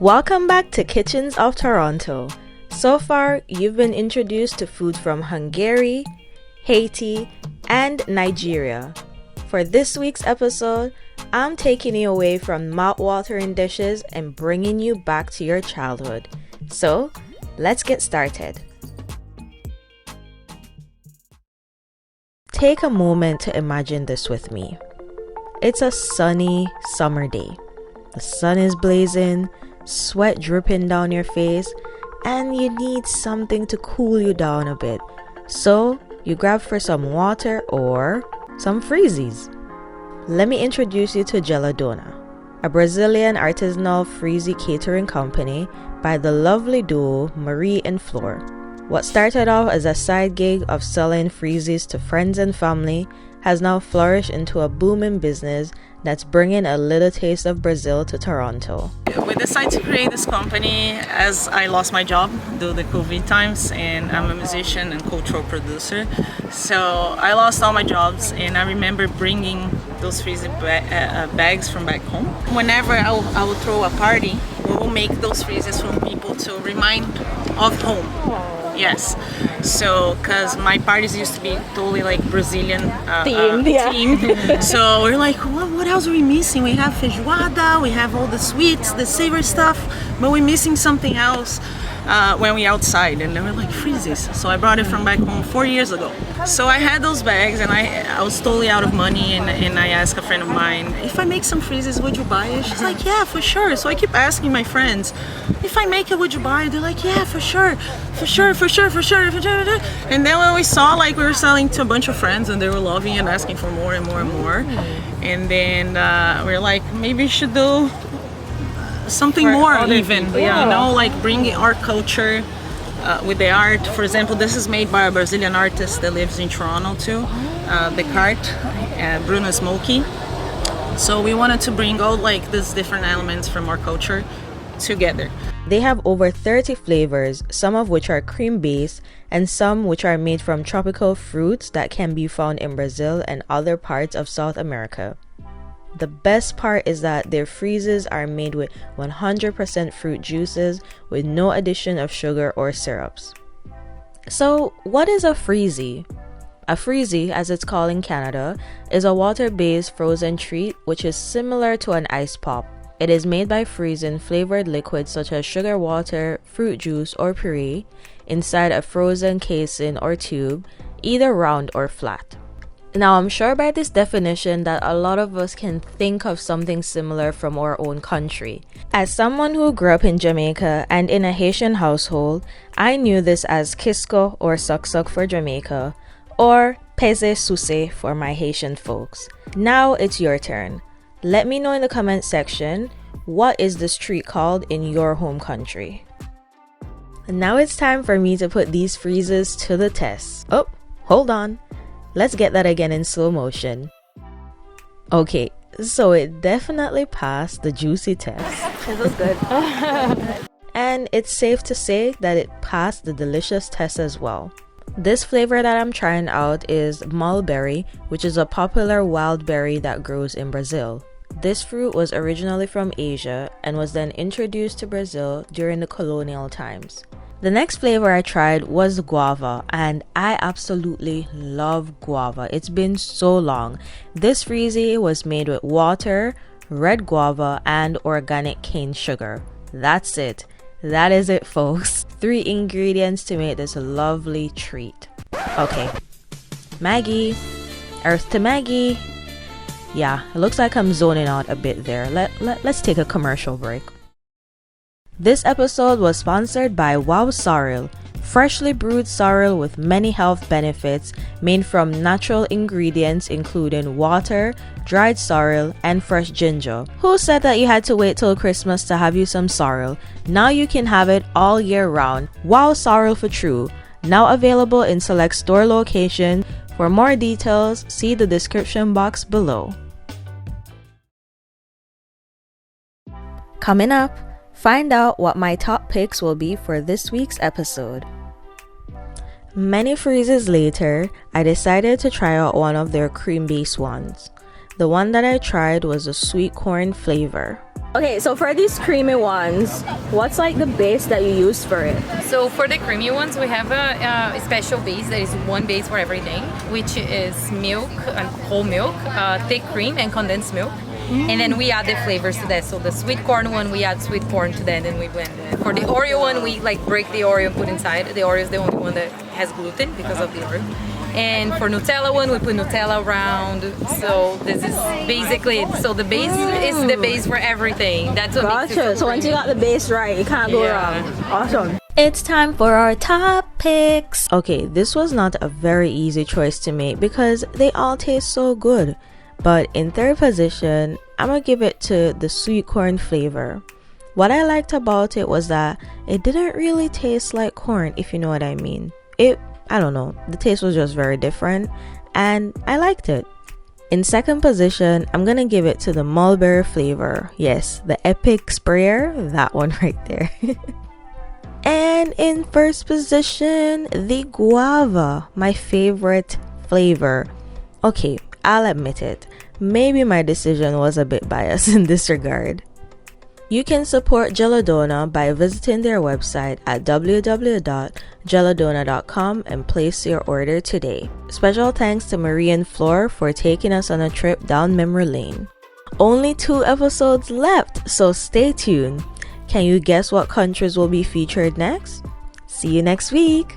Welcome back to Kitchens of Toronto. So far, you've been introduced to food from Hungary, Haiti, and Nigeria. For this week's episode, I'm taking you away from mouth-watering dishes and bringing you back to your childhood. So, let's get started. Take a moment to imagine this with me. It's a sunny summer day. The sun is blazing, sweat dripping down your face, and you need something to cool you down a bit. So, you grab for some water or some Freezies. Let me introduce you to Geladona, a Brazilian artisanal Freezie catering company by the lovely duo Marie and Flor. What started off as a side gig of selling Freezies to friends and family has now flourished into a booming business that's bringing a little taste of Brazil to Toronto. We decided to create this company as I lost my job due to the COVID times, and I'm a musician and cultural producer. So I lost all my jobs, and I remember bringing those Freezie bags from back home. Whenever I will throw a party, we will make those Freezies for people to remind of home. Yes, so because my parties used to be totally like Brazilian themed. So we're like, what else are we missing? We have feijoada, we have all the sweets, the savory stuff, but we're missing something else when we're outside. And then we're like, Freezies. So I brought it from back home 4 years ago. So I had those bags, and I was totally out of money, and I asked a friend of mine, if I make some Freezies, would you buy it? She's like, yeah, for sure. So I keep asking my friends, if I make it, would you buy it? They're like, yeah, for sure. And then when we saw, like, we were selling to a bunch of friends, and they were loving and asking for more and more and more. And then we're like, maybe we should do something more even, you know, like bringing our culture with the art. For example, this is made by a Brazilian artist that lives in Toronto too, the cart, Bruno Smoky. So we wanted to bring all like these different elements from our culture together. They have over 30 flavors, some of which are cream-based and some which are made from tropical fruits that can be found in Brazil and other parts of South America. The best part is that their Freezies are made with 100% fruit juices with no addition of sugar or syrups. So, what is a Freezie? A Freezie, as it's called in Canada, is a water-based frozen treat which is similar to an ice pop. It is made by freezing flavored liquids such as sugar water, fruit juice, or puree inside a frozen casing or tube, either round or flat. Now, I'm sure by this definition that a lot of us can think of something similar from our own country. As someone who grew up in Jamaica and in a Haitian household, I knew this as Kisco or Suck for Jamaica, or Peze Sousse for my Haitian folks. Now it's your turn. Let me know in the comment section, what is this treat called in your home country? And now it's time for me to put these Freezies to the test. Oh, hold on. Let's get that again in slow motion. Okay, so it definitely passed the juicy test. This is good. And it's safe to say that it passed the delicious test as well. This flavor that I'm trying out is mulberry, which is a popular wild berry that grows in Brazil. This fruit was originally from Asia and was then introduced to Brazil during the colonial times. The next flavor I tried was guava, and I absolutely love guava. It's been so long. This Freezie was made with water, red guava, and organic cane sugar. That's it. That is it, folks. 3 ingredients to make this lovely treat. Okay, Maggie, Earth to Maggie. Yeah, it looks like I'm zoning out a bit there. Let's take a commercial break. This episode was sponsored by Wow Sorrel, freshly brewed sorrel with many health benefits made from natural ingredients including water, dried sorrel, and fresh ginger. Who said that you had to wait till Christmas to have you some sorrel? Now you can have it all year round. Wow Sorrel for true. Now available in select store locations. For more details, see the description box below. Coming up, find out what my top picks will be for this week's episode. Many Freezies later, I decided to try out one of their cream-based ones. The one that I tried was a sweet corn flavor. Okay, so for these creamy ones, what's like the base that you use for it? So for the creamy ones, we have a special base that is one base for everything, which is milk and whole milk, thick cream and condensed milk. And then we add the flavors to that. So the sweet corn one, we add sweet corn to that and we blend it. For the Oreo one, we like break the Oreo and put inside. The Oreo is the only one that has gluten because of the Oreo. And for Nutella one, we put Nutella around. So this is basically it. So the base is the base for everything. That's what makes it so So once you got the base right, you can't go wrong. Awesome. It's time for our top picks. Okay, this was not a very easy choice to make because they all taste so good. But in third position, I'm gonna give it to the sweet corn flavor. What I liked about it was that it didn't really taste like corn, if you know what I mean. I don't know, the taste was just very different and I liked it. In second position, I'm gonna give it to the mulberry flavor. Yes, the epic sprayer, that one right there. And in first position, the guava, my favorite flavor. Okay, I'll admit it, maybe my decision was a bit biased in this regard. You can support Geladona by visiting their website at www.geladona.com and place your order today. Special thanks to Marie and Flor for taking us on a trip down memory lane. Only 2 episodes left, so stay tuned. Can you guess what countries will be featured next? See you next week!